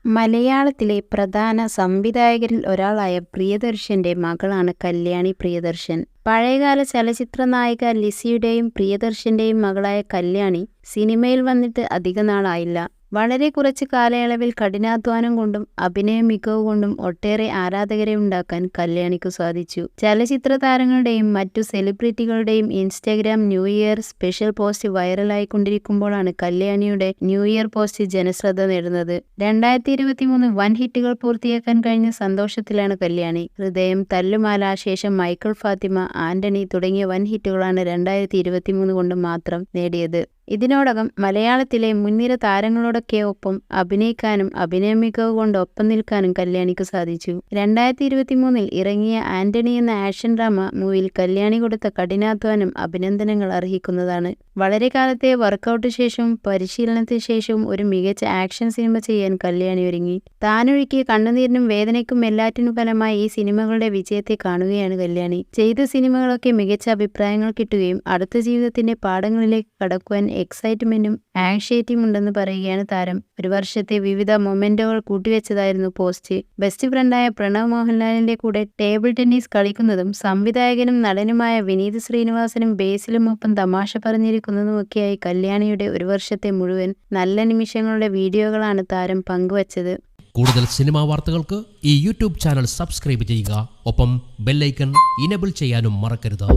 മലയാളത്തിലെ പ്രധാന സംവിധായകരിൽ ഒരാളായ പ്രിയദർശന്റെ മകളാണ് കല്യാണി പ്രിയദർശൻ. പഴയകാല ചലച്ചിത്ര നായിക ലിസിയുടെയും പ്രിയദർശന്റെയും മകളായ കല്യാണി സിനിമയിൽ വന്നിട്ട് അധികനാളായില്ല. വളരെ കുറച്ച് കാലയളവിൽ കഠിനാധ്വാനം കൊണ്ടും അഭിനയ മികവ് കൊണ്ടും ഒട്ടേറെ ആരാധകരെ ഉണ്ടാക്കാൻ കല്യാണിക്കു സാധിച്ചു. ചലച്ചിത്ര താരങ്ങളുടെയും മറ്റു സെലിബ്രിറ്റികളുടെയും Instagram new year special post വൈറലായിക്കൊണ്ടിരിക്കുമ്പോഴാണ് കല്യാണിയുടെ ന്യൂ ഇയർ പോസ്റ്റ് ജനശ്രദ്ധ നേടുന്നത്. 2023 വൻ ഹിറ്റുകൾ പൂർത്തിയാക്കാൻ കഴിഞ്ഞ സന്തോഷത്തിലാണ് കല്യാണി. ഹൃദയം, തല്ലുമാല, ശേഷം മൈക്കിൾ ഫാത്തിമ, ആന്റണി തുടങ്ങിയ വൻ ഹിറ്റുകളാണ് 2023 കൊണ്ട് മാത്രം നേടിയത്. ഇതിനോടകം മലയാളത്തിലെ മുൻനിര താരങ്ങളോടൊക്കെ ഒപ്പം അഭിനയിക്കാനും അഭിനയ മികവ് കൊണ്ട് ഒപ്പം നിൽക്കാനും കല്യാണിക്ക് സാധിച്ചു. 2023 ഇറങ്ങിയ ആന്റണി എന്ന ആക്ഷൻ ഡ്രാമ മൂവിയിൽ കല്യാണി കൊടുത്ത കഠിനാധ്വാനം അഭിനന്ദനങ്ങൾ അർഹിക്കുന്നതാണ്. വളരെ കാലത്തെ വർക്കൗട്ട് ശേഷവും പരിശീലനത്തിന് ശേഷവും ഒരു മികച്ച ആക്ഷൻ സിനിമ ചെയ്യാൻ കല്യാണി ഒരുങ്ങി. താനൊഴുക്കിയ കണ്ണുനീരിനും വേദനയ്ക്കും എല്ലാറ്റിനും ഫലമായി ഈ സിനിമകളുടെ വിജയത്തെ കാണുകയാണ് കല്യാണി. ചെയ്ത സിനിമകളൊക്കെ മികച്ച അഭിപ്രായങ്ങൾ കിട്ടുകയും അടുത്ത ജീവിതത്തിന്റെ പാഠങ്ങളിലേക്ക് കടക്കുവാൻ എക്സൈറ്റ്മെന്റും ആങ്ഷൈറ്റിയും ഉണ്ടെന്ന് പറയുകയാണ് താരം. ഒരു വർഷത്തെ വിവിധ മൊമെന്റുകൾ കൂട്ടിവെച്ചതായിരുന്നു പോസ്റ്റ്. ബെസ്റ്റ് ഫ്രണ്ടായ പ്രണവ് മോഹൻലാലിന്റെ കൂടെ ടേബിൾ ടെന്നീസ് കളിക്കുന്നതും സംവിധായകനും നടനുമായ വിനീത് ശ്രീനിവാസനും ബേസിലും ഒപ്പം തമാശ പറഞ്ഞിരിക്കുന്നതുമൊക്കെയായി കല്യാണിയുടെ ഒരു വർഷത്തെ മുഴുവൻ നല്ല നിമിഷങ്ങളുടെ വീഡിയോകളാണ് താരം പങ്കുവച്ചത്. കൂടുതൽ സിനിമാ വാർത്തകൾക്ക് ഈ യൂട്യൂബ് ചാനൽ സബ്സ്ക്രൈബ് ചെയ്യുക. ഒപ്പം ബെല്ലൈക്കൺ ഇനേബിൾ ചെയ്യാനും മറക്കരുത്.